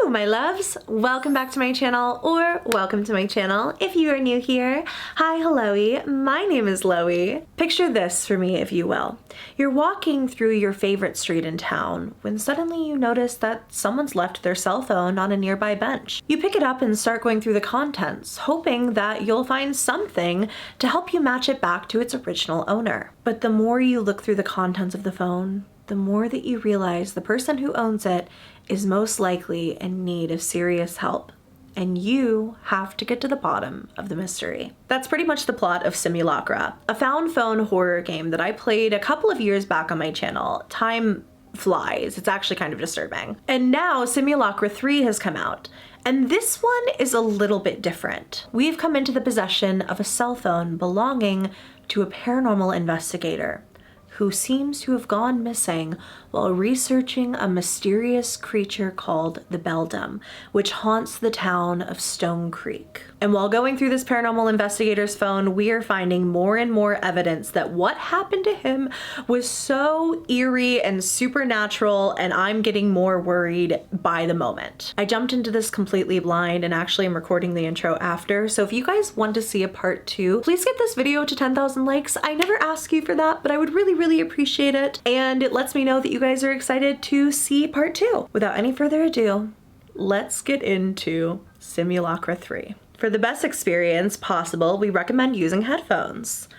Hello my loves, welcome back to my channel, or welcome to my channel if you are new here. Hi, hello-y, my name is Loey. Picture this for me if you will. You're walking through your favorite street in town when suddenly you notice that someone's left their cell phone on a nearby bench. You pick it up and start going through the contents, hoping that you'll find something to help you match it back to its original owner. But the more you look through the contents of the phone, the more that you realize the person who owns it is most likely in need of serious help, and you have to get to the bottom of the mystery. That's pretty much the plot of Simulacra, a found phone horror game that I played a couple of years back on my channel. Time flies, it's actually kind of disturbing. And now Simulacra 3 has come out, and this one is a little bit different. We've come into the possession of a cell phone belonging to a paranormal investigator who seems to have gone missing while researching a mysterious creature called the Beldam, which haunts the town of Stonecreek. And while going through this paranormal investigator's phone, we are finding more and more evidence that what happened to him was so eerie and supernatural, and I'm getting more worried by the moment. I jumped into this completely blind and actually am recording the intro after, so if you guys want to see a part 2, please get this video to 10,000 likes. I never ask you for that, but I would really appreciate it, and it lets me know that you guys are excited to see part 2. Without any further ado, let's get into Simulacra 3. For the best experience possible, we recommend using headphones.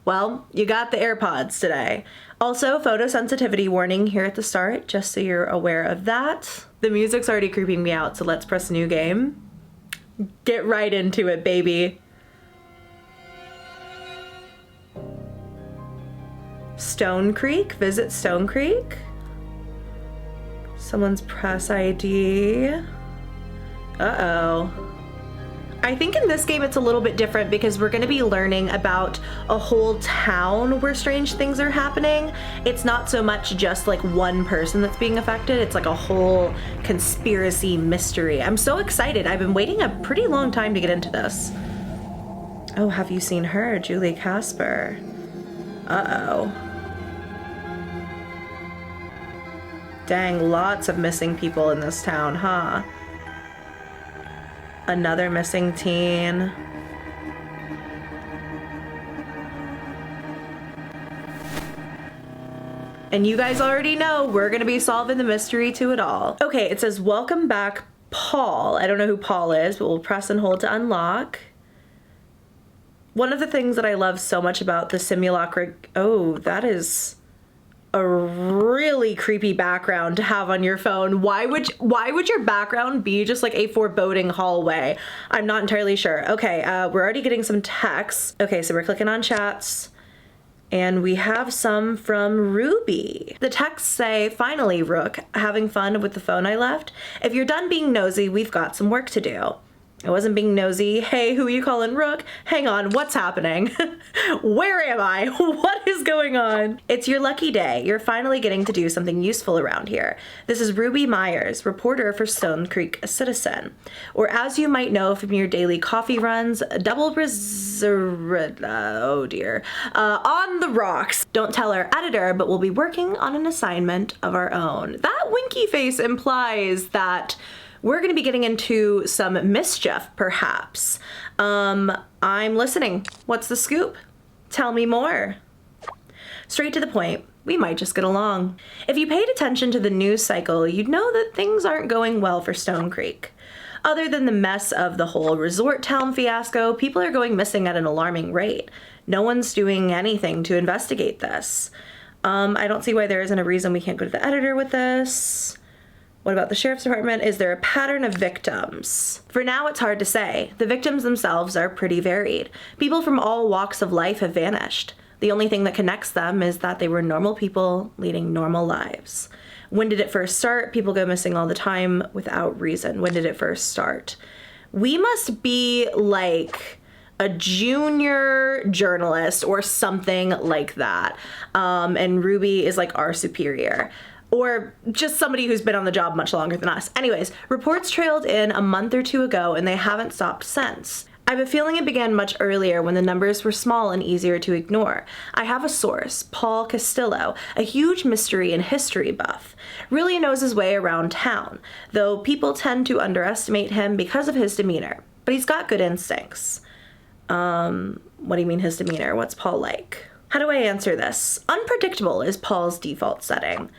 Well, you got the AirPods today. Also, photosensitivity warning here at the start, just so you're aware of that. The music's already creeping me out, so let's press new game. Get right into it, baby. Stonecreek, visit Stonecreek. Someone's press ID. Uh-oh. I think in this game it's a little bit different because we're going to be learning about a whole town where strange things are happening. It's not so much just like one person that's being affected, it's like a whole conspiracy mystery. I'm so excited. I've been waiting a pretty long time to get into this. Oh, have you seen her? Julie Casper. Uh-oh. Dang, lots of missing people in this town, huh? Another missing teen. And you guys already know we're gonna be solving the mystery to it all. Okay, it says, welcome back, Paul. I don't know who Paul is, but we'll press and hold to unlock. One of the things that I love so much about the Simulacra, oh, that is a really creepy background to have on your phone. Why would your background be just like a foreboding hallway? I'm not entirely sure. Okay, we're already getting some texts. Okay, so we're clicking on chats, and we have some from Ruby. The texts say, finally, Rook, having fun with the phone I left? If you're done being nosy, we've got some work to do. I wasn't being nosy. Hey, who are you calling Rook? Hang on, what's happening? Where am I? What is going on? It's your lucky day. You're finally getting to do something useful around here. This is Ruby Myers, reporter for Stonecreek Citizen. Or as you might know from your daily coffee runs, double oh dear, on the rocks. Don't tell our editor, but we'll be working on an assignment of our own. That winky face implies that we're going to be getting into some mischief, perhaps. I'm listening. What's the scoop? Tell me more. Straight to the point, we might just get along. If you paid attention to the news cycle, you'd know that things aren't going well for Stonecreek. Other than the mess of the whole resort town fiasco, people are going missing at an alarming rate. No one's doing anything to investigate this. I don't see why there isn't a reason we can't go to the editor with this. What about the sheriff's department? Is there a pattern of victims? For now, it's hard to say. The victims themselves are pretty varied. People from all walks of life have vanished. The only thing that connects them is that they were normal people leading normal lives. When did it first start? People go missing all the time without reason. When did it first start? We must be like a junior journalist or something like that. And Ruby is like our superior. Or just somebody who's been on the job much longer than us. Anyways, reports trailed in a month or two ago and they haven't stopped since. I have a feeling it began much earlier when the numbers were small and easier to ignore. I have a source, Paul Castillo, a huge mystery and history buff. Really knows his way around town, though people tend to underestimate him because of his demeanor. But he's got good instincts. What do you mean his demeanor? What's Paul like? How do I answer this? Unpredictable is Paul's default setting.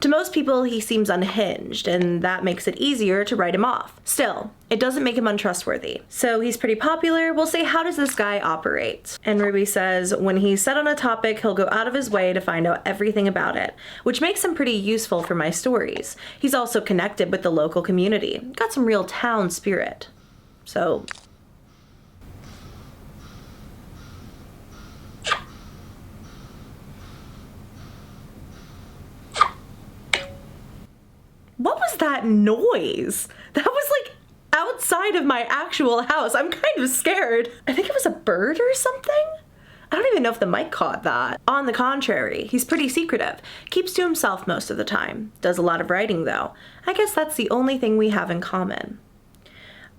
To most people, he seems unhinged, and that makes it easier to write him off. Still, it doesn't make him untrustworthy. So he's pretty popular. We'll say, how does this guy operate? And Ruby says, when he's set on a topic, he'll go out of his way to find out everything about it, which makes him pretty useful for my stories. He's also connected with the local community. Got some real town spirit. So... what was that noise? That was like outside of my actual house. I'm kind of scared. I think it was a bird or something? I don't even know if the mic caught that. On the contrary, he's pretty secretive. Keeps to himself most of the time. Does a lot of writing though. I guess that's the only thing we have in common.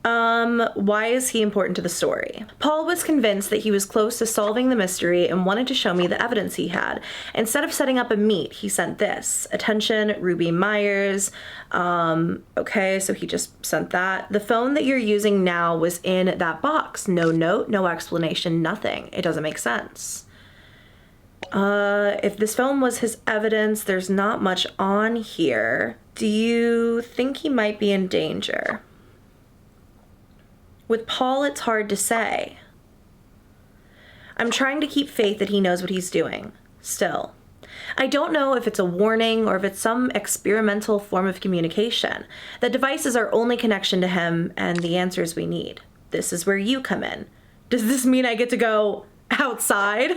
Why is he important to the story? Paul was convinced that he was close to solving the mystery and wanted to show me the evidence he had. Instead of setting up a meet, he sent this. Attention, Ruby Myers. Okay, so he just sent that. The phone that you're using now was in that box. No note, no explanation, nothing. It doesn't make sense. If this phone was his evidence, there's not much on here. Do you think he might be in danger? With Paul, it's hard to say. I'm trying to keep faith that he knows what he's doing, still. I don't know if it's a warning or if it's some experimental form of communication. The device is our only connection to him and the answers we need. This is where you come in. Does this mean I get to go outside?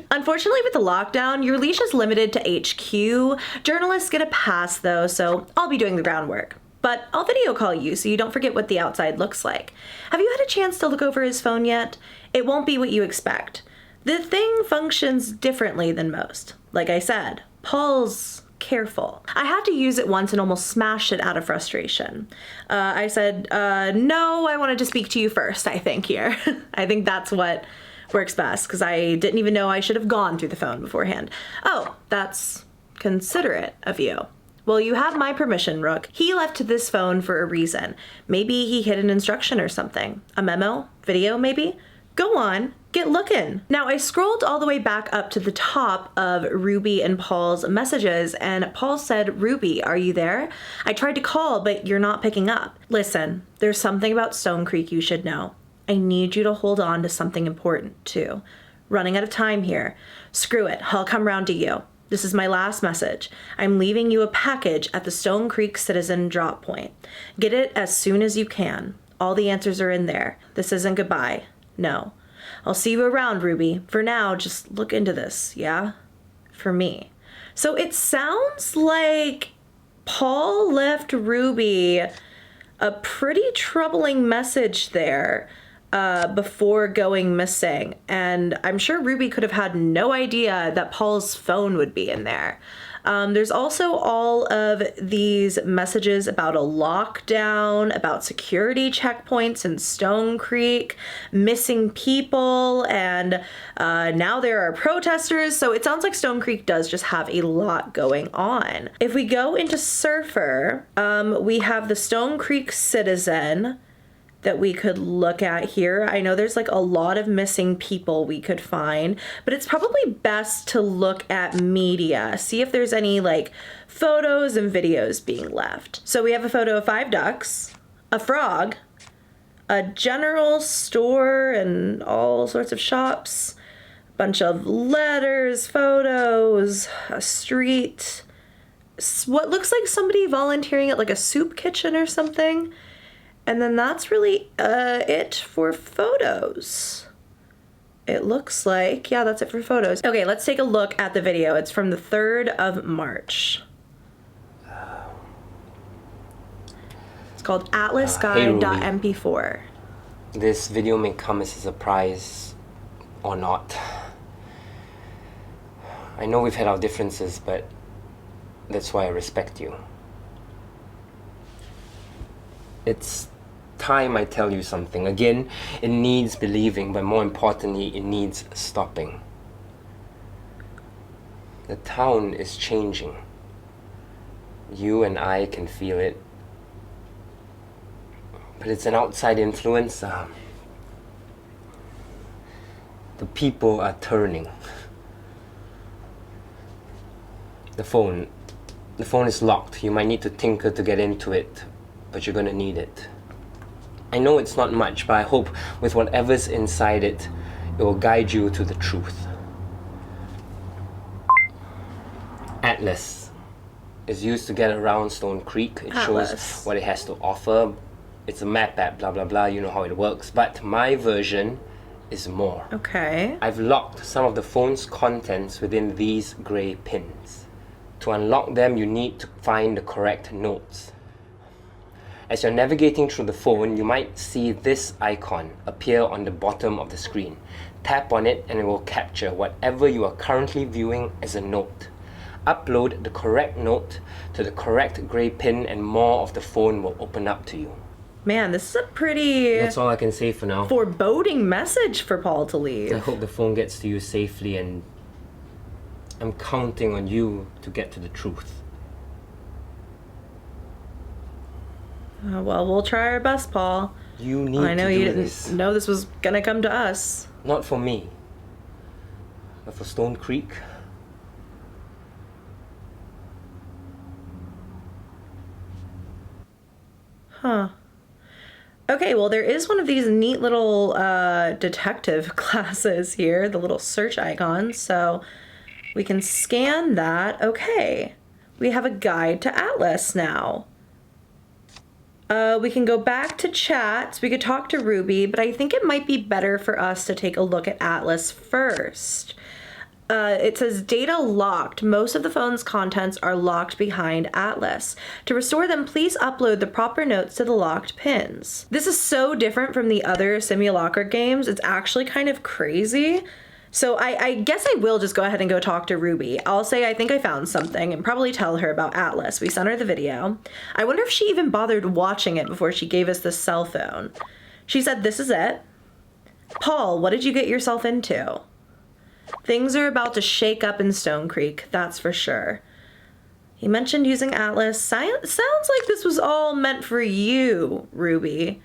Unfortunately, with the lockdown, your leash is limited to HQ. Journalists get a pass though, so I'll be doing the groundwork. But I'll video call you so you don't forget what the outside looks like. Have you had a chance to look over his phone yet? It won't be what you expect. The thing functions differently than most. Like I said, Paul's careful. I had to use it once and almost smashed it out of frustration. I said, no, I wanted to speak to you first, I think here. I think that's what works best because I didn't even know I should have gone through the phone beforehand. Oh, that's considerate of you. Well, you have my permission, Rook. He left this phone for a reason. Maybe he hid an instruction or something. A memo? Video, maybe? Go on, get looking. Now, I scrolled all the way back up to the top of Ruby and Paul's messages, and Paul said, Ruby, are you there? I tried to call, but you're not picking up. Listen, there's something about Stonecreek you should know. I need you to hold on to something important, too. Running out of time here. Screw it, I'll come round to you. This is my last message. I'm leaving you a package at the Stonecreek Citizen drop point. Get it as soon as you can. All the answers are in there. This isn't goodbye. No. I'll see you around, Ruby. For now, just look into this, yeah? For me. So it sounds like Paul left Ruby a pretty troubling message there before going missing, and I'm sure Ruby could have had no idea that Paul's phone would be in there. There's also all of these messages about a lockdown, about security checkpoints in Stonecreek, missing people, and now there are protesters, so it sounds like Stonecreek does just have a lot going on. If we go into Surfer, we have the Stonecreek Citizen that we could look at here. I know there's like a lot of missing people we could find, but it's probably best to look at media, see if there's any like photos and videos being left. So we have a photo of 5 ducks, a frog, a general store and all sorts of shops, a bunch of letters, photos, a street, what looks like somebody volunteering at like a soup kitchen or something. And then that's really it for photos. It looks like, yeah, that's it for photos. Okay, let's take a look at the video. It's from the 3rd of March. It's called atlasguide.mp4. This video may come as a surprise or not. I know we've had our differences, but that's why I respect you. It's time I tell you something. Again, it needs believing, but more importantly, it needs stopping. The town is changing. You and I can feel it. But it's an outside influence. The people are turning. The phone is locked. You might need to tinker to get into it, but you're gonna need it. I know it's not much, but I hope with whatever's inside it, it will guide you to the truth. Atlas is used to get around Stonecreek. It shows what it has to offer. It's a map app, blah blah blah, you know how it works. But my version is more. Okay. I've locked some of the phone's contents within these grey pins. To unlock them, you need to find the correct notes. As you're navigating through the phone, you might see this icon appear on the bottom of the screen. Tap on it and it will capture whatever you are currently viewing as a note. Upload the correct note to the correct grey pin and more of the phone will open up to you. Man, this is a pretty... That's all I can say for now. Foreboding message for Paul to leave. I hope the phone gets to you safely, and I'm counting on you to get to the truth. Well, we'll try our best, Paul. You need I know to you do didn't this. know this was gonna come to us. Not for me, but for Stonecreek. Huh. Okay, well, there is one of these neat little detective classes here, the little search icons, so we can scan that. Okay, we have a guide to Atlas now. We can go back to chat. We could talk to Ruby, but I think it might be better for us to take a look at Atlas first. It says data locked. Most of the phone's contents are locked behind Atlas. To restore them, please upload the proper notes to the locked pins. This is so different from the other Simulacra games. It's actually kind of crazy. So I guess I will just go ahead and go talk to Ruby. I'll say I think I found something and probably tell her about Atlas. We sent her the video. I wonder if she even bothered watching it before she gave us the cell phone. She said, "This is it. Paul, what did you get yourself into? Things are about to shake up in Stonecreek, that's for sure. He mentioned using Atlas. Sounds like this was all meant for you, Ruby.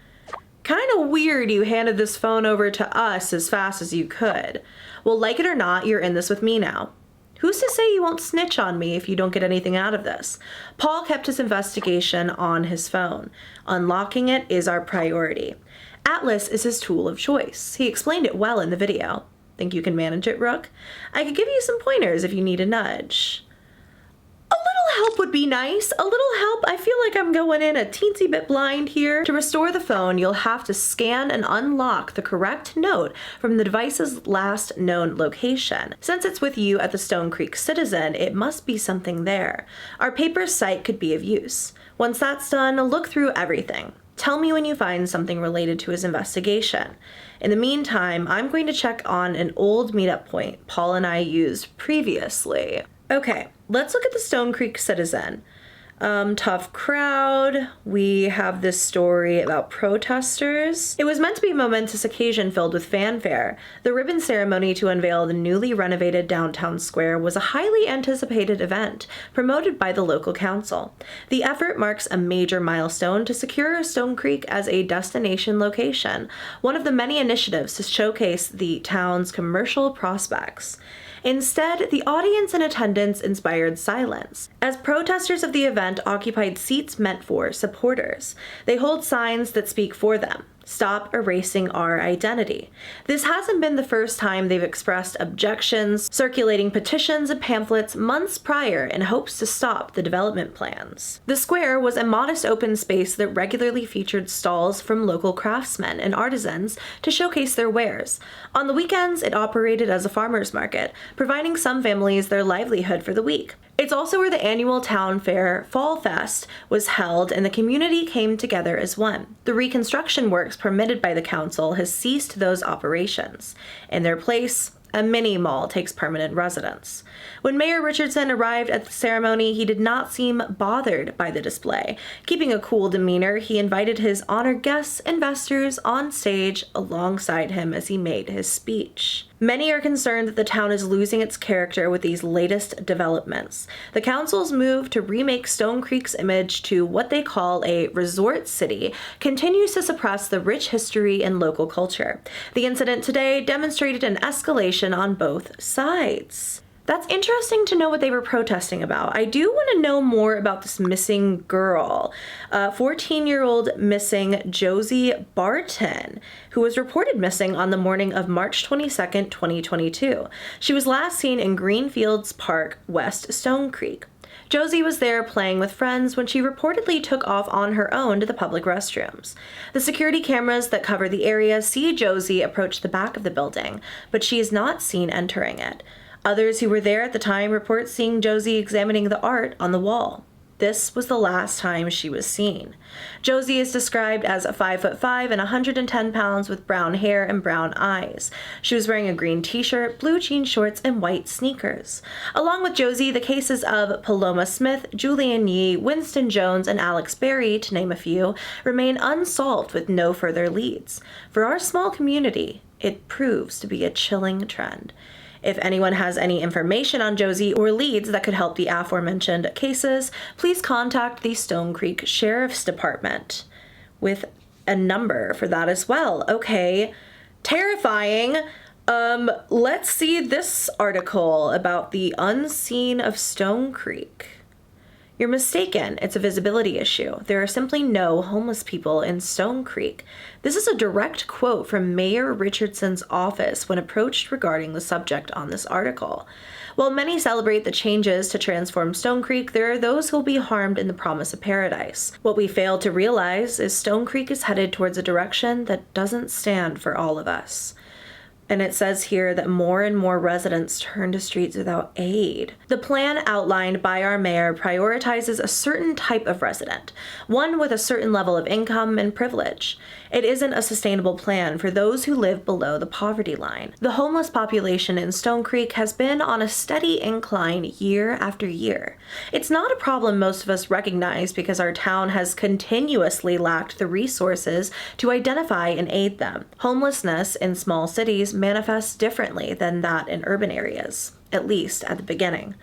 Kind of weird you handed this phone over to us as fast as you could. Well, like it or not, you're in this with me now. Who's to say you won't snitch on me if you don't get anything out of this?" Paul kept his investigation on his phone. Unlocking it is our priority. Atlas is his tool of choice. He explained it well in the video. Think you can manage it, Rook? I could give you some pointers if you need a nudge. A little help would be nice. A little help. I feel like I'm going in a teensy bit blind here. To restore the phone, you'll have to scan and unlock the correct note from the device's last known location. Since it's with you at the Stonecreek Citizen, it must be something there. Our paper site could be of use. Once that's done, look through everything. Tell me when you find something related to his investigation. In the meantime, I'm going to check on an old meetup point Paul and I used previously. Okay, let's look at the Stonecreek Citizen. Tough crowd. We have this story about protesters. It was meant to be a momentous occasion filled with fanfare. The ribbon ceremony to unveil the newly renovated downtown square was a highly anticipated event promoted by the local council. The effort marks a major milestone to secure Stonecreek as a destination location, one of the many initiatives to showcase the town's commercial prospects. Instead, the audience in attendance inspired silence, as protesters of the event occupied seats meant for supporters. They hold signs that speak for them. Stop erasing our identity. This hasn't been the first time they've expressed objections, circulating petitions and pamphlets months prior in hopes to stop the development plans. The square was a modest open space that regularly featured stalls from local craftsmen and artisans to showcase their wares. On the weekends, it operated as a farmer's market, providing some families their livelihood for the week. It's also where the annual town fair, Fall Fest, was held and the community came together as one. The reconstruction works permitted by the council has ceased those operations. In their place, a mini mall takes permanent residence. When Mayor Richardson arrived at the ceremony, he did not seem bothered by the display. Keeping a cool demeanor, he invited his honored guests, investors, on stage alongside him as he made his speech. Many are concerned that the town is losing its character with these latest developments. The council's move to remake Stonecreek's image to what they call a resort city continues to suppress the rich history and local culture. The incident today demonstrated an escalation on both sides. That's interesting to know what they were protesting about. I do want to know more about this missing girl, 14-year-old missing Josie Barton, who was reported missing on the morning of March 22nd, 2022. She was last seen in Greenfields Park, West Stonecreek. Josie was there playing with friends when she reportedly took off on her own to the public restrooms. The security cameras that cover the area see Josie approach the back of the building, but she is not seen entering it. Others who were there at the time report seeing Josie examining the art on the wall. This was the last time she was seen. Josie is described as 5'5" and 110 pounds with brown hair and brown eyes. She was wearing a green t-shirt, blue jean shorts, and white sneakers. Along with Josie, the cases of Paloma Smith, Julian Yee, Winston Jones, and Alex Berry, to name a few, remain unsolved with no further leads. For our small community, it proves to be a chilling trend. If anyone has any information on Josie or leads that could help the aforementioned cases, please contact the Stonecreek Sheriff's Department with a number for that as well. Okay, terrifying. Let's see this article about the unseen of Stonecreek. You're mistaken. It's a visibility issue. There are simply no homeless people in Stonecreek. This is a direct quote from Mayor Richardson's office when approached regarding the subject on this article. While many celebrate the changes to transform Stonecreek, there are those who will be harmed in the promise of paradise. What we fail to realize is Stonecreek is headed towards a direction that doesn't stand for all of us. And it says here that more and more residents turn to streets without aid. The plan outlined by our mayor prioritizes a certain type of resident, one with a certain level of income and privilege. It isn't a sustainable plan for those who live below the poverty line. The homeless population in Stonecreek has been on a steady incline year after year. It's not a problem most of us recognize because our town has continuously lacked the resources to identify and aid them. Homelessness in small cities manifests differently than that in urban areas, at least at the beginning.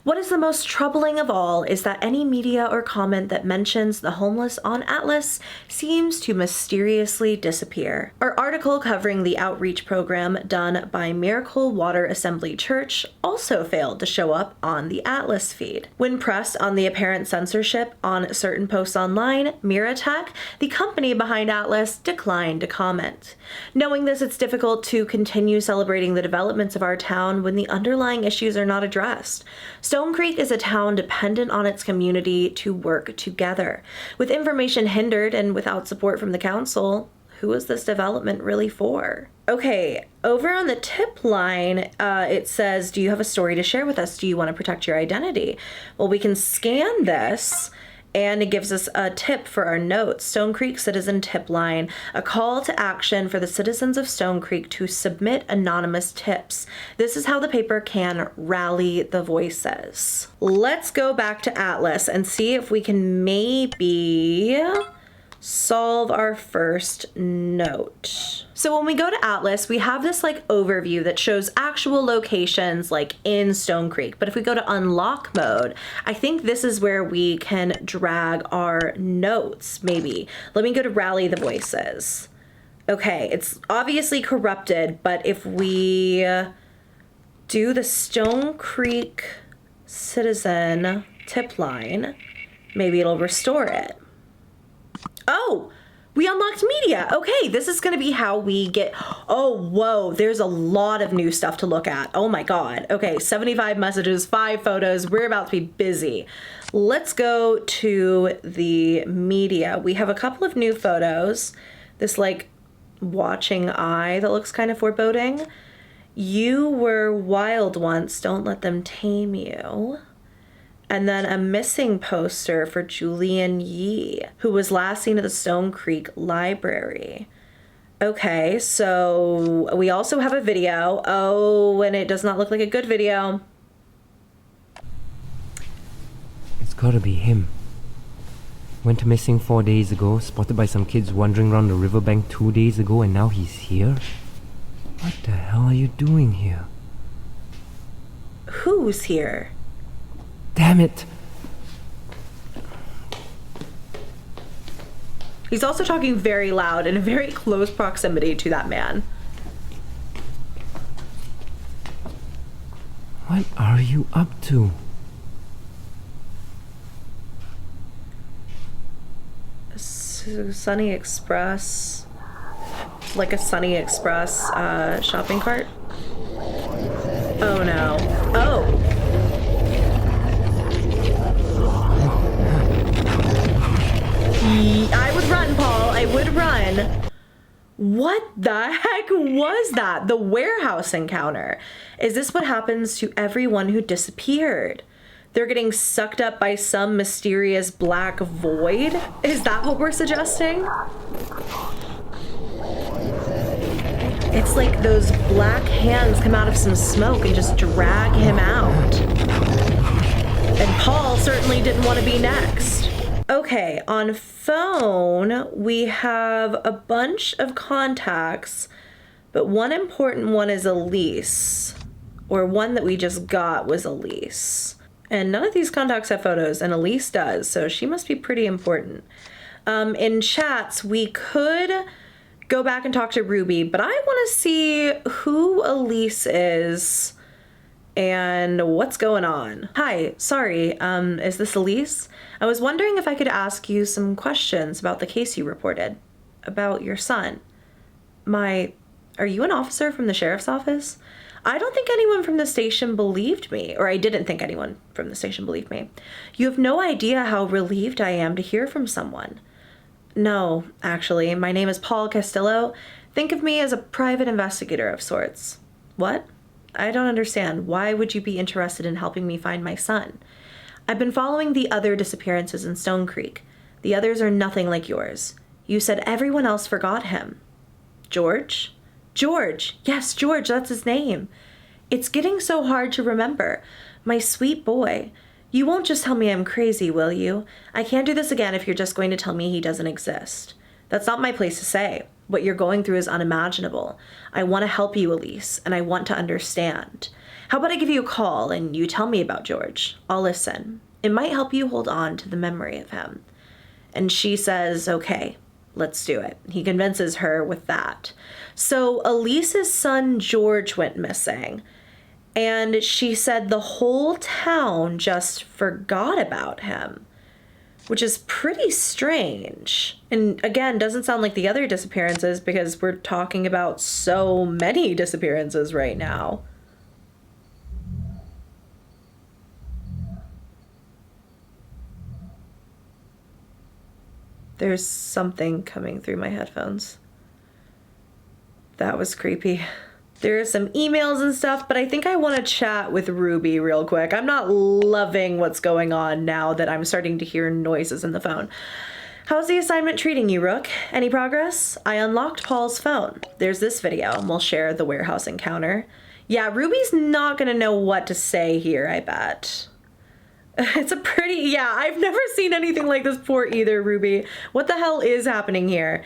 What is the most troubling of all is that any media or comment that mentions the homeless on Atlas seems to mysteriously disappear. Our article covering the outreach program done by Miracle Water Assembly Church also failed to show up on the Atlas feed. When pressed on the apparent censorship on certain posts online, Miratech, the company behind Atlas, declined to comment. Knowing this, it's difficult to continue celebrating the developments of our town when the underlying issues are not addressed. Stonecreek is a town dependent on its community to work together. With information hindered and without support from the council, who is this development really for? Okay, over on the tip line, it says, do you have a story to share with us? Do you want to protect your identity? Well, we can scan this and it gives us a tip for our notes. Stonecreek Citizen Tip Line, a call to action for the citizens of Stonecreek to submit anonymous tips. This is how the paper can rally the voices. Let's go back to Atlas and see if we can maybe solve our first note. So when we go to Atlas, we have this like overview that shows actual locations like in Stonecreek. But if we go to unlock mode, I think this is where we can drag our notes, maybe. Let me go to rally the voices. Okay, it's obviously corrupted, but if we do the Stonecreek Citizen tip line, maybe it'll restore it. Oh, we unlocked media. Okay, this is gonna be how we get, oh, whoa, there's a lot of new stuff to look at. Oh my God. Okay, 75 messages, 5 photos. We're about to be busy. Let's go to the media. We have a couple of new photos. This like watching eye that looks kind of foreboding. You were wild once, don't let them tame you. And then a missing poster for Julian Yee, who was last seen at the Stonecreek Library. Okay, so we also have a video. Oh, and it does not look like a good video. It's gotta be him. Went missing 4 days ago, spotted by some kids wandering around the riverbank 2 days ago, and now he's here? What the hell are you doing here? Who's here? Damn it! He's also talking very loud in a very close proximity to that man. What are you up to? Sunny Express. Like a Sunny Express shopping cart. Oh no. Oh! I would run, Paul. I would run. What the heck was that? The warehouse encounter. Is this what happens to everyone who disappeared? They're getting sucked up by some mysterious black void? Is that what we're suggesting? It's like those black hands come out of some smoke and just drag him out. And Paul certainly didn't want to be next. Okay, on phone, we have a bunch of contacts, but one important one is Elise, or one that we just got was Elise. And none of these contacts have photos, and Elise does, so she must be pretty important. In chats, we could go back and talk to Ruby, but I want to see who Elise is and what's going on. Hi, sorry, is this Elise? I was wondering if I could ask you some questions about the case you reported, about your son. Are you an officer from the sheriff's office? I don't think anyone from the station believed me, or I didn't think anyone from the station believed me. You have no idea how relieved I am to hear from someone. No, actually, my name is Paul Castillo. Think of me as a private investigator of sorts. What? I don't understand. Why would you be interested in helping me find my son? I've been following the other disappearances in Stonecreek. The others are nothing like yours. You said everyone else forgot him. George? George! Yes, George, that's his name. It's getting so hard to remember. My sweet boy. You won't just tell me I'm crazy, will you? I can't do this again if you're just going to tell me he doesn't exist. That's not my place to say. What you're going through is unimaginable. I want to help you, Elise, and I want to understand. How about I give you a call and you tell me about George? I'll listen. It might help you hold on to the memory of him. And she says, okay, let's do it. He convinces her with that. So Elise's son, George, went missing. And she said the whole town just forgot about him, which is pretty strange. And again, doesn't sound like the other disappearances because we're talking about so many disappearances right now. There's something coming through my headphones. That was creepy. There are some emails and stuff, but I think I want to chat with Ruby real quick. I'm not loving what's going on now that I'm starting to hear noises in the phone. How's the assignment treating you, Rook? Any progress? I unlocked Paul's phone. There's this video, and we'll share the warehouse encounter. Yeah, Ruby's not gonna know what to say here, I bet. It's a pretty, yeah, I've never seen anything like this before either, Ruby. What the hell is happening here?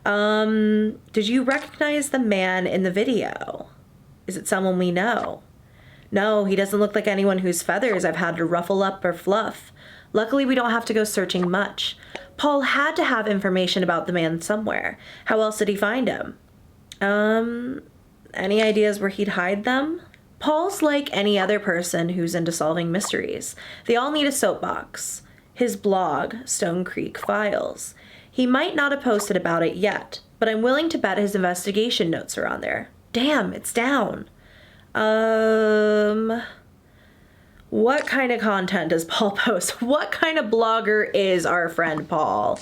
Did you recognize the man in the video? Is it someone we know? No, he doesn't look like anyone whose feathers I've had to ruffle up or fluff. Luckily, we don't have to go searching much. Paul had to have information about the man somewhere. How else did he find him? Any ideas where he'd hide them? Paul's like any other person who's into solving mysteries. They all need a soapbox. His blog, Stonecreek Files. He might not have posted about it yet, but I'm willing to bet his investigation notes are on there. Damn, it's down. What kind of content does Paul post? What kind of blogger is our friend Paul?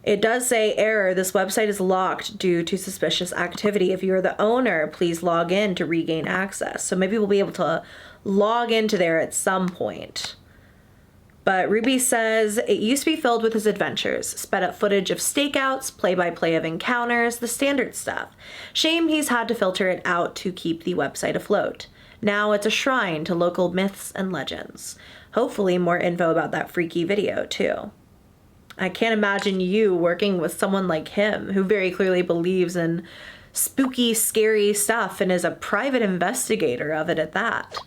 It does say error. This website is locked due to suspicious activity. If you're the owner, please log in to regain access. So maybe we'll be able to log into there at some point. But Ruby says it used to be filled with his adventures, sped up footage of stakeouts, play-by-play of encounters, the standard stuff. Shame he's had to filter it out to keep the website afloat. Now it's a shrine to local myths and legends. Hopefully more info about that freaky video, too. I can't imagine you working with someone like him, who very clearly believes in spooky, scary stuff and is a private investigator of it at that.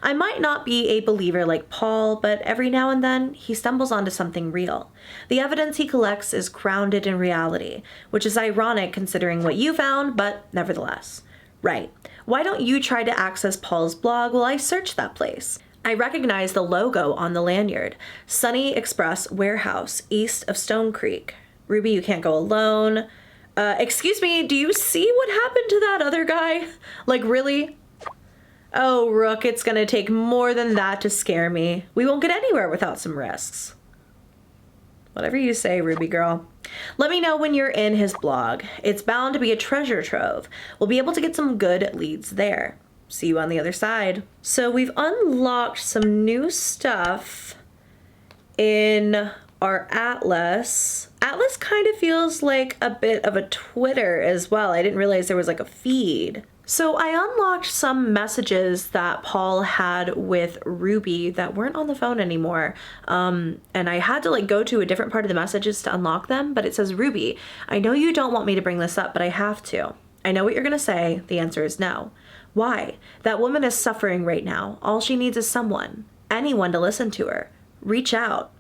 I might not be a believer like Paul, but every now and then he stumbles onto something real. The evidence he collects is grounded in reality, which is ironic considering what you found, but nevertheless. Right. Why don't you try to access Paul's blog while I search that place? I recognize the logo on the lanyard. Sunny Express Warehouse, east of Stonecreek. Ruby, you can't go alone. Excuse me, do you see what happened to that other guy? Like, really? Oh, Rook, it's gonna take more than that to scare me. We won't get anywhere without some risks. Whatever you say, Ruby girl. Let me know when you're in his blog. It's bound to be a treasure trove. We'll be able to get some good leads there. See you on the other side. So we've unlocked some new stuff in our Atlas. Atlas kind of feels like a bit of a Twitter as well. I didn't realize there was like a feed. So I unlocked some messages that Paul had with Ruby that weren't on the phone anymore. And I had to like go to a different part of the messages to unlock them, but it says, Ruby, I know you don't want me to bring this up, but I have to. I know what you're gonna say. The answer is no. Why? That woman is suffering right now. All she needs is someone, anyone to listen to her. Reach out.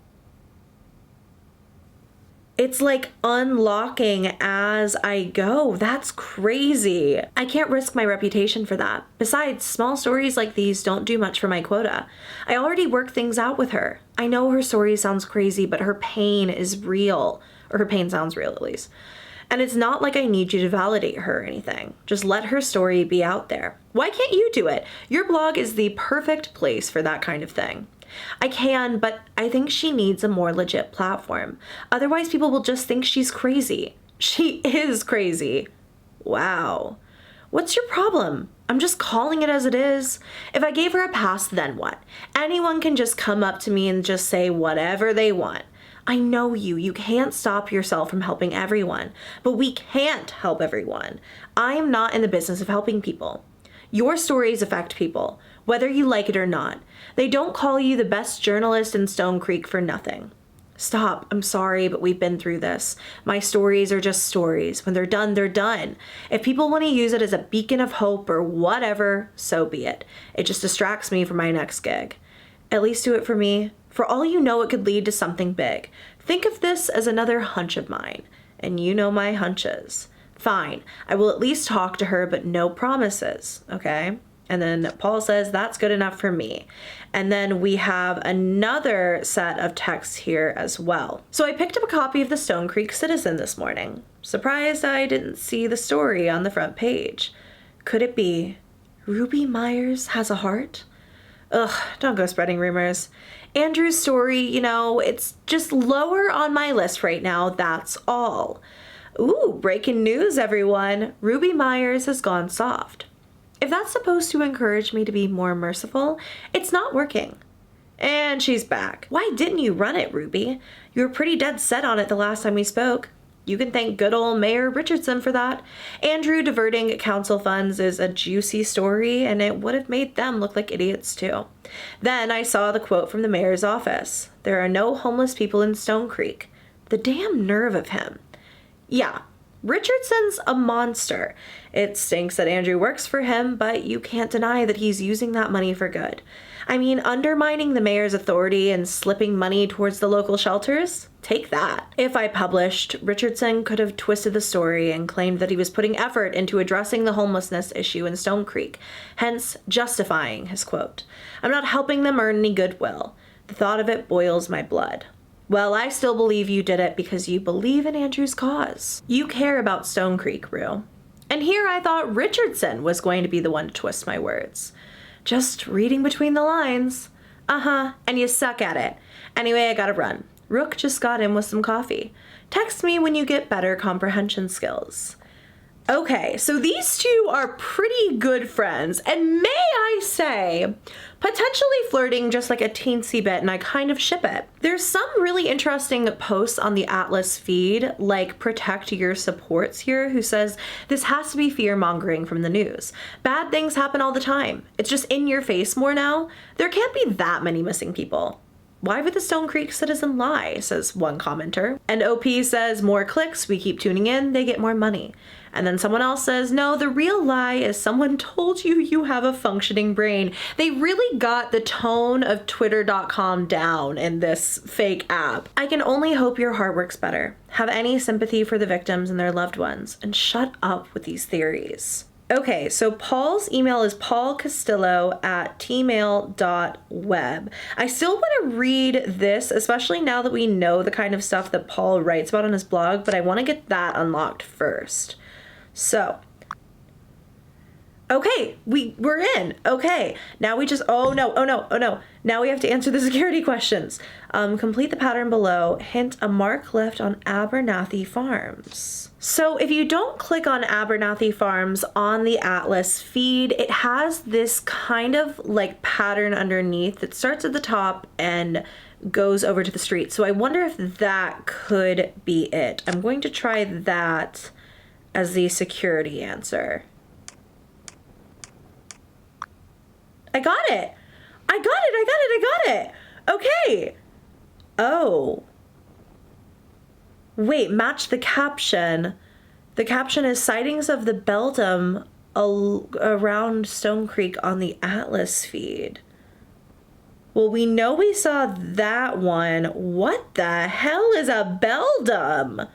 It's like unlocking as I go. That's crazy. I can't risk my reputation for that. Besides, small stories like these don't do much for my quota. I already worked things out with her. I know her story sounds crazy, but her pain is real. Or her pain sounds real, at least. And it's not like I need you to validate her or anything. Just let her story be out there. Why can't you do it? Your blog is the perfect place for that kind of thing. I can, but I think she needs a more legit platform. Otherwise, people will just think she's crazy. She is crazy. Wow. What's your problem? I'm just calling it as it is. If I gave her a pass, then what? Anyone can just come up to me and just say whatever they want. I know you. You can't stop yourself from helping everyone, but we can't help everyone. I am not in the business of helping people. Your stories affect people, whether you like it or not. They don't call you the best journalist in Stonecreek for nothing. Stop. I'm sorry, but we've been through this. My stories are just stories. When they're done, they're done. If people want to use it as a beacon of hope or whatever, so be it. It just distracts me from my next gig. At least do it for me. For all you know, it could lead to something big. Think of this as another hunch of mine. And you know my hunches. Fine. I will at least talk to her, but no promises. Okay? And then Paul says, that's good enough for me. And then we have another set of texts here as well. So I picked up a copy of the Stonecreek Citizen this morning. Surprised I didn't see the story on the front page. Could it be Ruby Myers has a heart? Ugh, don't go spreading rumors. Andrew's story, you know, it's just lower on my list right now, that's all. Ooh, breaking news, everyone. Ruby Myers has gone soft. If that's supposed to encourage me to be more merciful, it's not working. And she's back. Why didn't you run it, Ruby? You were pretty dead set on it the last time we spoke. You can thank good old Mayor Richardson for that. Andrew diverting council funds is a juicy story, and it would have made them look like idiots too. Then I saw the quote from the mayor's office. There are no homeless people in Stonecreek. The damn nerve of him. Yeah, Richardson's a monster. It stinks that Andrew works for him, but you can't deny that he's using that money for good. I mean, undermining the mayor's authority and slipping money towards the local shelters? Take that. If I published, Richardson could have twisted the story and claimed that he was putting effort into addressing the homelessness issue in Stonecreek, hence justifying his quote. I'm not helping them earn any goodwill. The thought of it boils my blood. Well, I still believe you did it because you believe in Andrew's cause. You care about Stonecreek, Rue. And here I thought Richardson was going to be the one to twist my words. Just reading between the lines. And you suck at it. Anyway, I gotta run. Rook just got in with some coffee. Text me when you get better comprehension skills. Okay, so these two are pretty good friends, and may I say, potentially flirting just like a teensy bit, and I kind of ship it. There's some really interesting posts on the Atlas feed, like Protect Your Supports here, who says, this has to be fear-mongering from the news. Bad things happen all the time. It's just in your face more now. There can't be that many missing people. Why would the Stonecreek citizen lie, says one commenter. And OP says, more clicks, we keep tuning in, they get more money. And then someone else says, no, the real lie is someone told you you have a functioning brain. They really got the tone of Twitter.com down in this fake app. I can only hope your heart works better. Have any sympathy for the victims and their loved ones, and shut up with these theories. Okay, so Paul's email is paulcastillo@tmail.web. I still want to read this, especially now that we know the kind of stuff that Paul writes about on his blog, but I want to get that unlocked first. So, okay, we're in. Okay, now we just, oh no. Now we have to answer the security questions. Complete the pattern below. Hint, a mark left on Abernathy Farms. So if you don't click on Abernathy Farms on the Atlas feed, it has this kind of like pattern underneath that starts at the top and goes over to the street. So I wonder if that could be it. I'm going to try that as the security answer. I got it. I got it. Okay. Oh. Wait, match the caption. The caption is sightings of the Beldam around Stonecreek on the Atlas feed. Well, we know we saw that one. What the hell is a Beldam?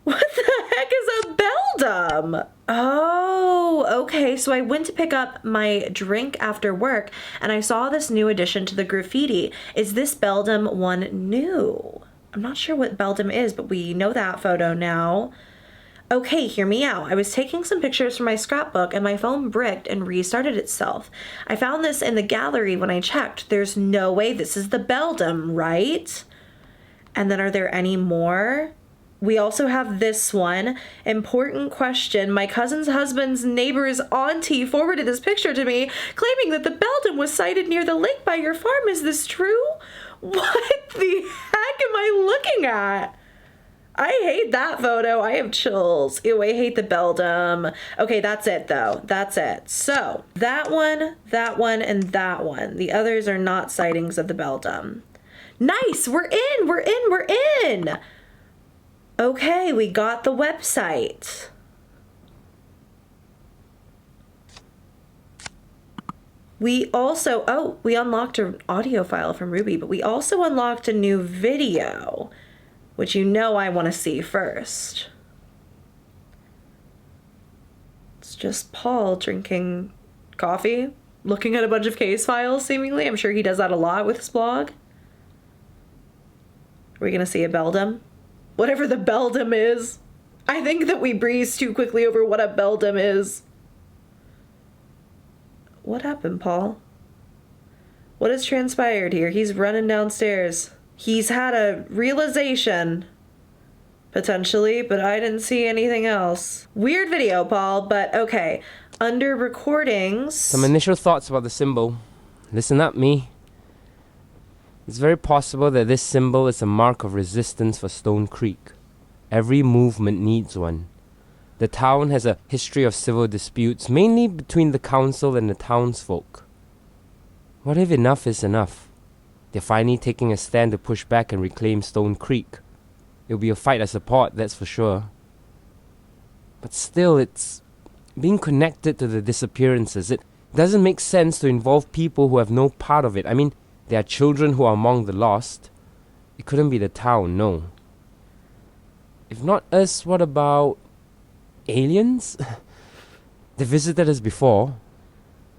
What the heck is a Beldam? Oh, okay. So I went to pick up my drink after work and I saw this new addition to the graffiti. Is this Beldam one new? I'm not sure what Beldam is, but we know that photo now. Okay, hear me out. I was taking some pictures from my scrapbook and my phone bricked and restarted itself. I found this in the gallery when I checked. There's no way this is the Beldam, right? And then are there any more? We also have this one. Important question. My cousin's husband's neighbor's auntie forwarded this picture to me, claiming that the Beldam was sighted near the lake by your farm. Is this true? What the heck am I looking at? I hate that photo. I have chills. Ew, I hate the Beldam. Okay, that's it though. That's it. So that one, and that one. The others are not sightings of the Beldam. Nice. We're in. Okay, we got the website. We also, we unlocked an audio file from Ruby, but we also unlocked a new video, which you know I want to see first. It's just Paul drinking coffee, looking at a bunch of case files, seemingly. I'm sure he does that a lot with his blog. Are we going to see a Beldam? Whatever the Beldam is. I think that we breezed too quickly over what a Beldam is. What happened, Paul? What has transpired here? He's running downstairs. He's had a realization, potentially, but I didn't see anything else. Weird video, Paul, but okay. Under recordings... Some initial thoughts about the symbol. Listen up, me. It's very possible that this symbol is a mark of resistance for Stonecreek. Every movement needs one. The town has a history of civil disputes, mainly between the council and the townsfolk. What if enough is enough? They're finally taking a stand to push back and reclaim Stonecreek. It'll be a fight I support, that's for sure. But still, it's being connected to the disappearances. It doesn't make sense to involve people who have no part of it. I mean, there are children who are among the lost. It couldn't be the town, no. If not us, what about aliens? They visited us before.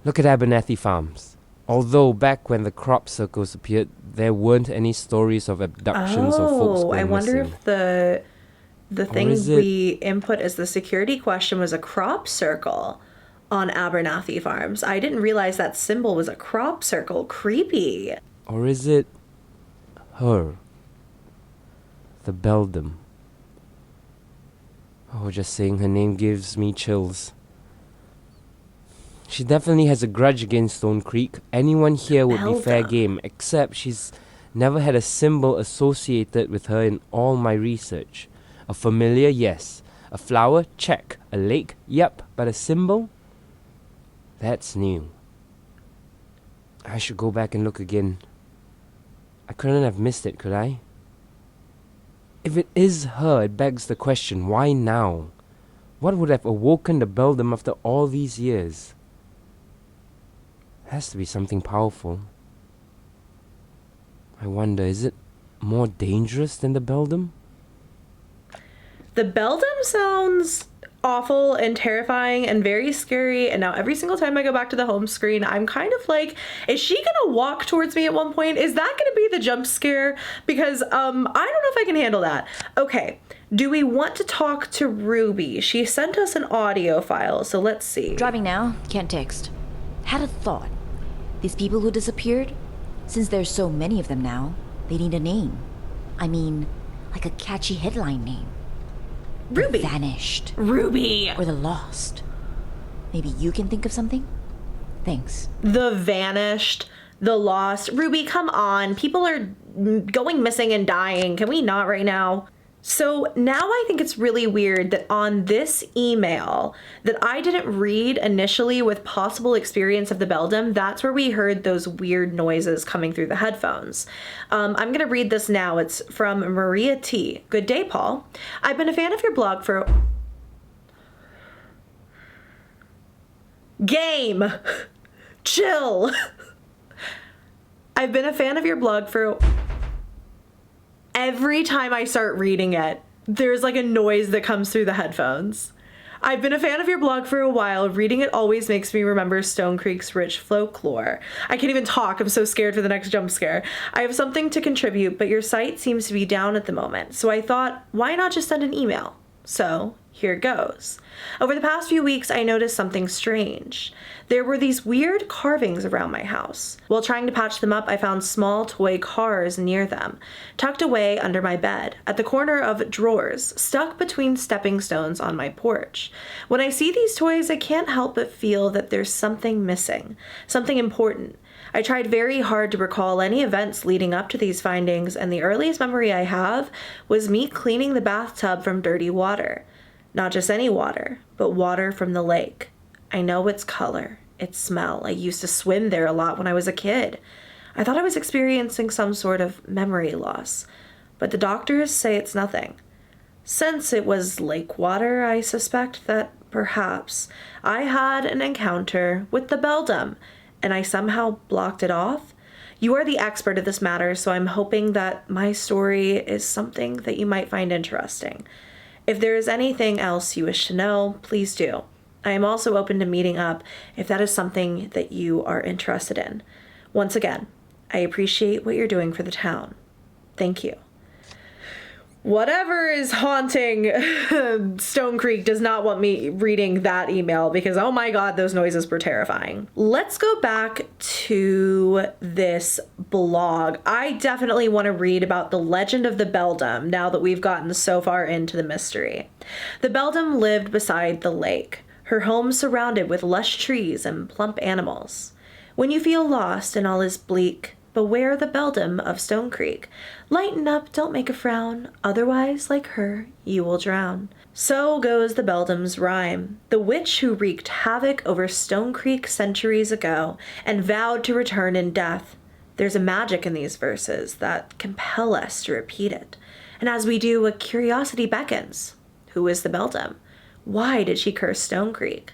Look at Abernathy Farms. Although back when the crop circles appeared, there weren't any stories of abductions or folks going I wonder missing. if the thing we input as the security question was a crop circle on Abernathy Farms. I didn't realize that symbol was a crop circle. Creepy. Or is it her? The Beldam. Oh, just saying her name gives me chills. She definitely has a grudge against Stonecreek. Anyone here would be fair Beldam. game, except she's never had a symbol associated with her in all my research. A familiar, yes. A flower, check. A lake, yep. But a symbol? That's new. I should go back and look again. I couldn't have missed it, could I? If it is her, it begs the question, why now? What would have awoken the Beldam after all these years? Has to be something powerful. I wonder, is it more dangerous than the Beldam? The Beldam sounds awful and terrifying and very scary, and now every single time I go back to the home screen, I'm kind of like, is she gonna walk towards me at one point? Is that gonna be the jump scare? Because I don't know if I can handle that. Okay, do we want to talk to Ruby? She sent us an audio file, so let's see. Driving now, can't text. Had a thought. These people who disappeared, since there's so many of them now, they need a name. I mean, like a catchy headline name. Ruby. The Vanished. Ruby. Or the Lost. Maybe you can think of something? Thanks. The Vanished. The Lost. Ruby, come on. People are going missing and dying. Can we not right now? So now I think it's really weird that on this email that I didn't read initially with possible experience of the Beldam, that's where we heard those weird noises coming through the headphones. I'm going to read this now. It's from Maria T. Good day, Paul. I've been a fan of your blog for... Game! Chill! I've been a fan of your blog for... Every time I start reading it, there's like a noise that comes through the headphones. I've been a fan of your blog for a while. Reading it always makes me remember Stonecreek's rich folklore. I can't even talk. I'm so scared for the next jump scare. I have something to contribute, but your site seems to be down at the moment. So I thought, why not just send an email? So here goes. Over the past few weeks, I noticed something strange. There were these weird carvings around my house. While trying to patch them up, I found small toy cars near them, tucked away under my bed, at the corner of drawers, stuck between stepping stones on my porch. When I see these toys, I can't help but feel that there's something missing, something important. I tried very hard to recall any events leading up to these findings, and the earliest memory I have was me cleaning the bathtub from dirty water. Not just any water, but water from the lake. I know its color, its smell. I used to swim there a lot when I was a kid. I thought I was experiencing some sort of memory loss, but the doctors say it's nothing. Since it was lake water, I suspect that perhaps I had an encounter with the Beldam, and I somehow blocked it off. You are the expert of this matter, so I'm hoping that my story is something that you might find interesting. If there is anything else you wish to know, please do. I am also open to meeting up if that is something that you are interested in. Once again, I appreciate what you're doing for the town. Thank you. Whatever is haunting Stonecreek does not want me reading that email because, oh my god, those noises were terrifying. Let's go back to this blog. I definitely want to read about the legend of the Beldam now that we've gotten so far into the mystery. The Beldam lived beside the lake, her home surrounded with lush trees and plump animals. When you feel lost and all is bleak, beware the Beldam of Stonecreek. Lighten up, don't make a frown, otherwise, like her, you will drown. So goes the Beldam's rhyme. The witch who wreaked havoc over Stonecreek centuries ago and vowed to return in death. There's a magic in these verses that compel us to repeat it. And as we do, a curiosity beckons. Who is the Beldam? Why did she curse Stonecreek?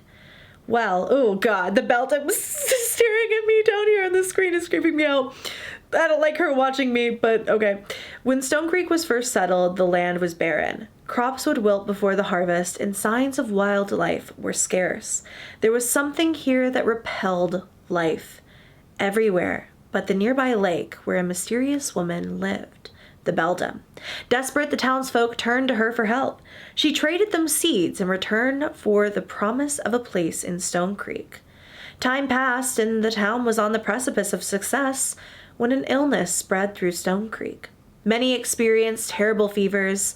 Well, oh god, the Beldam was staring at me down here on the screen is creeping me out. I don't like her watching me, but okay. When Stonecreek was first settled, the land was barren. Crops would wilt before the harvest, and signs of wildlife were scarce. There was something here that repelled life. Everywhere but the nearby lake where a mysterious woman lived. The Beldam. Desperate, the townsfolk turned to her for help. She traded them seeds in return for the promise of a place in Stonecreek. Time passed, and the town was on the precipice of success when an illness spread through Stonecreek. Many experienced terrible fevers,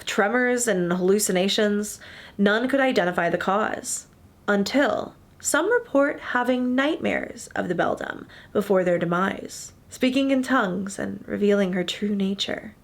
tremors, and hallucinations. None could identify the cause. Until some report having nightmares of the Beldam before their demise, speaking in tongues and revealing her true nature.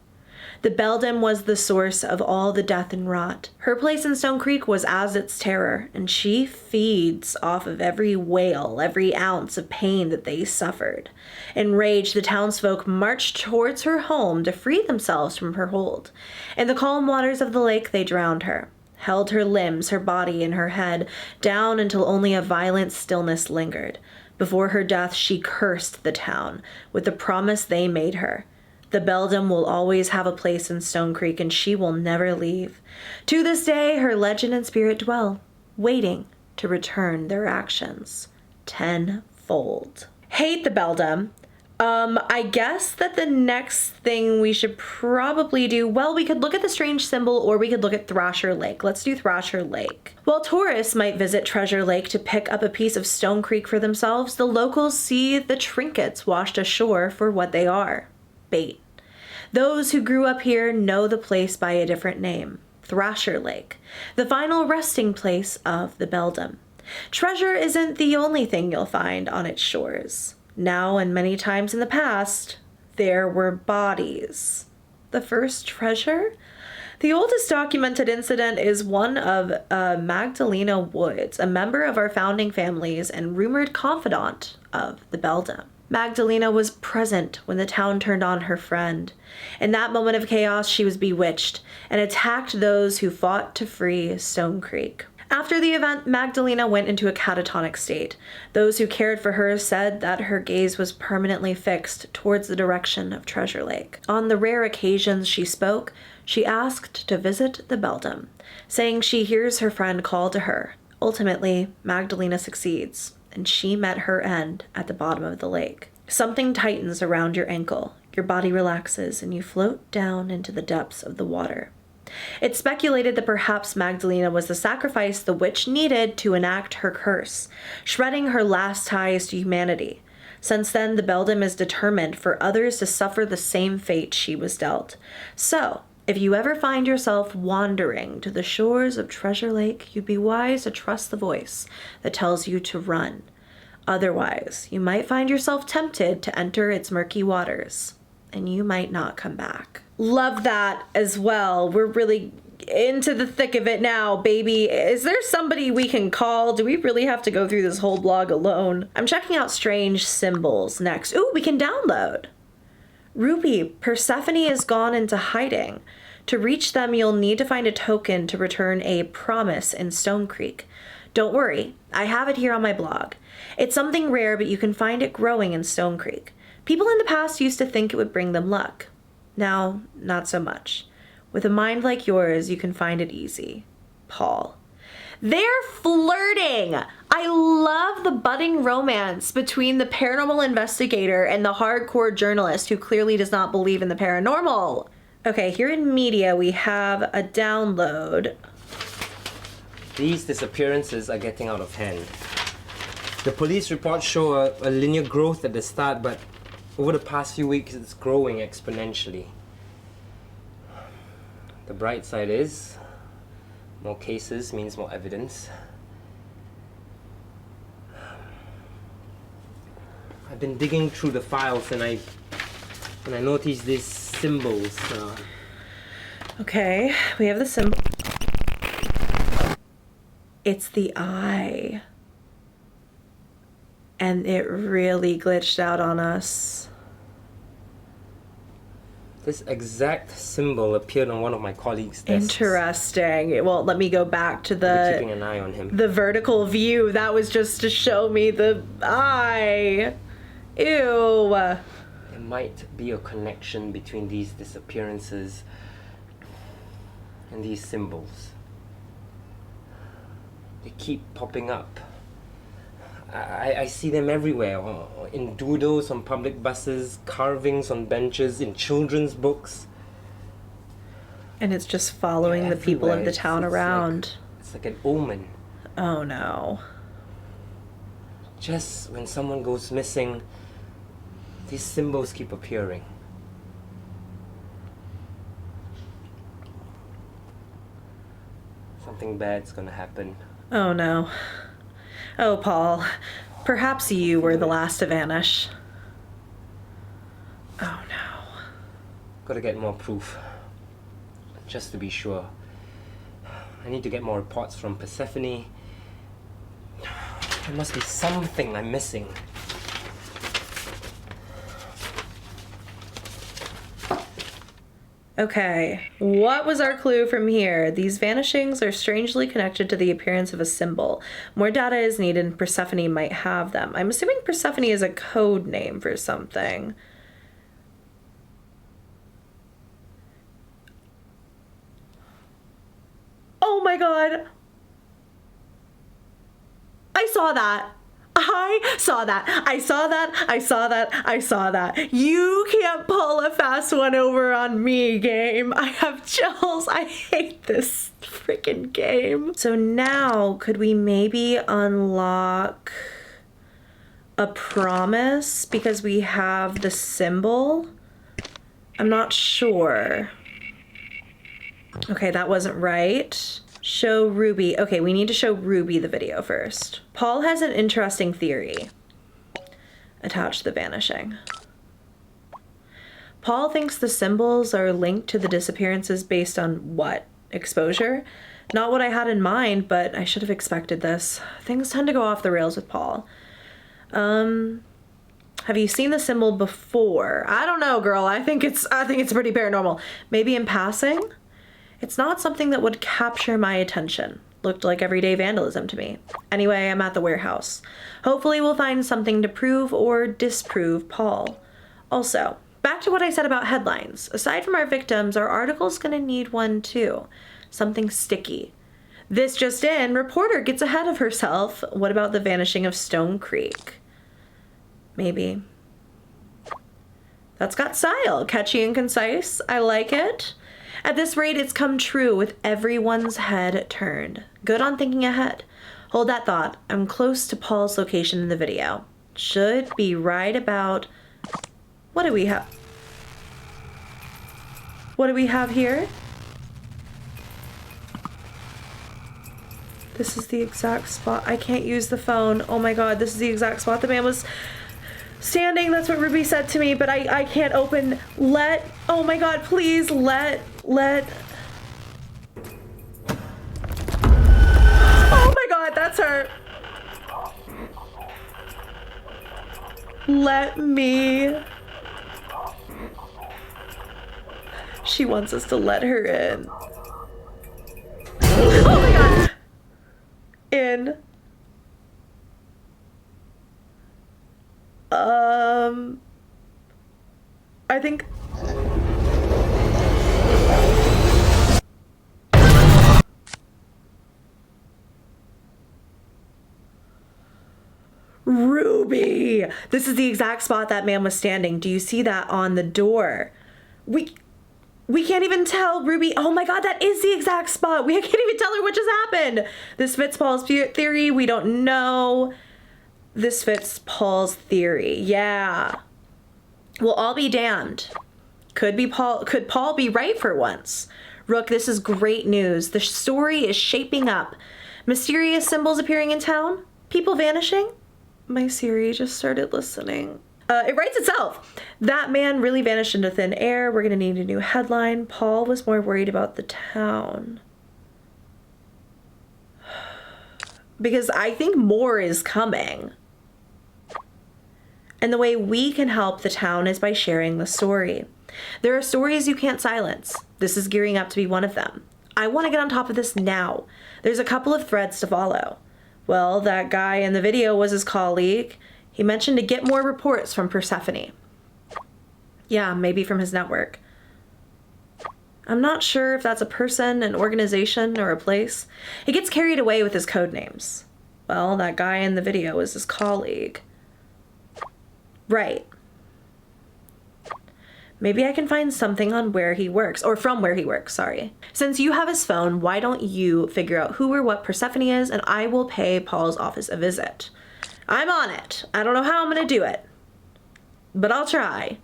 The Beldam was the source of all the death and rot. Her place in Stonecreek was as its terror, and she feeds off of every wail, every ounce of pain that they suffered. Enraged, the townsfolk marched towards her home to free themselves from her hold. In the calm waters of the lake, they drowned her, held her limbs, her body, and her head down until only a violent stillness lingered. Before her death, she cursed the town with the promise they made her. The Beldam will always have a place in Stonecreek, and she will never leave. To this day, her legend and spirit dwell, waiting to return their actions tenfold. Hate the Beldam. I guess that the next thing we should probably do, well, we could look at the strange symbol or we could look at Thrasher Lake. Let's do Thrasher Lake. While tourists might visit Treasure Lake to pick up a piece of Stonecreek for themselves, the locals see the trinkets washed ashore for what they are. Bait. Those who grew up here know the place by a different name, Thrasher Lake, the final resting place of the Beldam. Treasure isn't the only thing you'll find on its shores. Now and many times in the past, there were bodies. The first treasure? The oldest documented incident is one of Magdalena Woods, a member of our founding families and rumored confidant of the Beldam. Magdalena was present when the town turned on her friend. In that moment of chaos, she was bewitched and attacked those who fought to free Stonecreek. After the event, Magdalena went into a catatonic state. Those who cared for her said that her gaze was permanently fixed towards the direction of Treasure Lake. On the rare occasions she spoke, she asked to visit the Beldam, saying she hears her friend call to her. Ultimately, Magdalena succeeds, and she met her end at the bottom of the lake. Something tightens around your ankle, your body relaxes, and you float down into the depths of the water. It's speculated that perhaps Magdalena was the sacrifice the witch needed to enact her curse, shredding her last ties to humanity. Since then, the Beldam is determined for others to suffer the same fate she was dealt. So, if you ever find yourself wandering to the shores of Treasure Lake, you'd be wise to trust the voice that tells you to run. Otherwise, you might find yourself tempted to enter its murky waters, and you might not come back. Love that as well. We're really into the thick of it now, baby. Is there somebody we can call? Do we really have to go through this whole blog alone? I'm checking out strange symbols next. Ooh, we can download. Ruby, Persephone is gone into hiding. To reach them, you'll need to find a token to return a promise in Stonecreek. Don't worry, I have it here on my blog. It's something rare, but you can find it growing in Stonecreek. People in the past used to think it would bring them luck. Now, not so much. With a mind like yours, you can find it easy. Paul. They're flirting! I love the budding romance between the paranormal investigator and the hardcore journalist who clearly does not believe in the paranormal. Okay, here in media we have a download. These disappearances are getting out of hand. The police reports show a linear growth at the start, but over the past few weeks it's growing exponentially. The bright side is, more cases means more evidence. I've been digging through the files and I noticed these symbols. Okay, we have the symbol. It's the eye. And it really glitched out on us. This exact symbol appeared on one of my colleagues' desks. Interesting. Well, let me go back to I'll be keeping an eye on him. The vertical view. That was just to show me the eye. Ew. There might be a connection between these disappearances and these symbols. They keep popping up. I see them everywhere, in doodles on public buses, carvings on benches, in children's books. And it's just following the people of the town around. It's like an omen. Oh no. Just when someone goes missing, these symbols keep appearing. Something bad's gonna happen. Oh no. Oh, Paul. Perhaps you were the last to vanish. Oh no. Gotta get more proof. Just to be sure. I need to get more reports from Persephone. There must be something I'm missing. Okay, what was our clue from here? These vanishings are strangely connected to the appearance of a symbol. More data is needed and Persephone might have them. I'm assuming Persephone is a code name for something. Oh my god! I saw that! I saw that. I saw that. I saw that. I saw that. You can't pull a fast one over on me, game. I have chills. I hate this freaking game. So now, could we maybe unlock a promise because we have the symbol? I'm not sure. Okay, that wasn't right. Show Ruby. Okay, we need to show Ruby the video first. Paul has an interesting theory. Attach the vanishing. Paul thinks the symbols are linked to the disappearances based on what? Exposure? Not what I had in mind, but I should have expected this. Things tend to go off the rails with Paul. Have you seen the symbol before? I don't know, girl. I think it's pretty paranormal. Maybe in passing? It's not something that would capture my attention. Looked like everyday vandalism to me. Anyway, I'm at the warehouse. Hopefully we'll find something to prove or disprove Paul. Also, back to what I said about headlines. Aside from our victims, our article's gonna need one too. Something sticky. This just in, reporter gets ahead of herself. What about the vanishing of Stonecreek? Maybe. That's got style. Catchy and concise. I like it. At this rate, it's come true with everyone's head turned. Good on thinking ahead. Hold that thought. I'm close to Paul's location in the video. Should be right about... What do we have? What do we have here? This is the exact spot. I can't use the phone. Oh my god, this is the exact spot the man was standing. That's what Ruby said to me, but I can't open. Oh my god, please let. Oh my god, that's her. Let me. She wants us to let her in. Oh my god. In. I think. Ruby! This is the exact spot that man was standing. Do you see that on the door? We can't even tell Ruby. Oh my god, that is the exact spot. We can't even tell her what just happened. This fits Paul's theory. We don't know. This fits Paul's theory. Yeah. We'll all be damned. Could Paul be right for once? Rook, this is great news. The story is shaping up. Mysterious symbols appearing in town? People vanishing? My Siri just started listening. It writes itself. That man really vanished into thin air. We're gonna need a new headline. Paul was more worried about the town. Because I think more is coming. And the way we can help the town is by sharing the story. There are stories you can't silence. This is gearing up to be one of them. I want to get on top of this now. There's a couple of threads to follow. Well, that guy in the video was his colleague. He mentioned to get more reports from Persephone. Yeah, maybe from his network. I'm not sure if that's a person, an organization, or a place. He gets carried away with his code names. Well, that guy in the video was his colleague. Right. Maybe I can find something on where he works, or from where he works, sorry. Since you have his phone, why don't you figure out who or what Persephone is, and I will pay Paul's office a visit. I'm on it. I don't know how I'm gonna do it, but I'll try.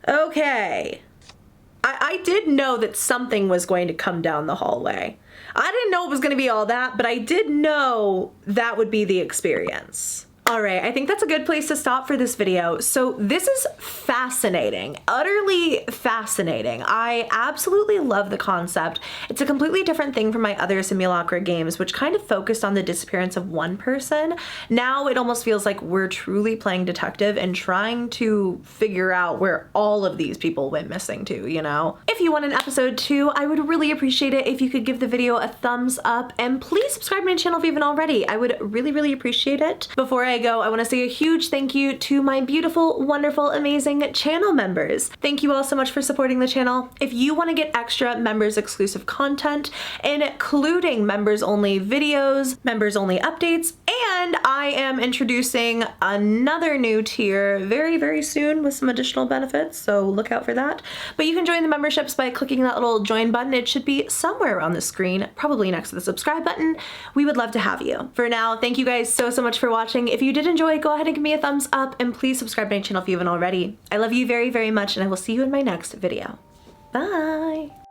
Okay. I did know that something was going to come down the hallway. I didn't know it was going to be all that, but I did know that would be the experience. All right, I think that's a good place to stop for this video. So this is fascinating, utterly fascinating. I absolutely love the concept. It's a completely different thing from my other Simulacra games, which kind of focused on the disappearance of one person. Now it almost feels like we're truly playing detective and trying to figure out where all of these people went missing to, you know? If you want an episode 2, I would really appreciate it if you could give the video a thumbs up, and please subscribe to my channel if you haven't already. I would really appreciate it. Before I go, I want to say a huge thank you to my beautiful, wonderful, amazing channel members. Thank you all so much for supporting the channel. If you want to get extra members exclusive content, including members only videos, members only updates, and I am introducing another new tier very soon with some additional benefits, so look out for that. But you can join the memberships by clicking that little join button. It should be somewhere on the screen, probably next to the subscribe button. We would love to have you. For now, thank you guys so much for watching. If you did enjoy, go ahead and give me a thumbs up, and please subscribe to my channel if you haven't already. I love you very much, and I will see you in my next video. Bye!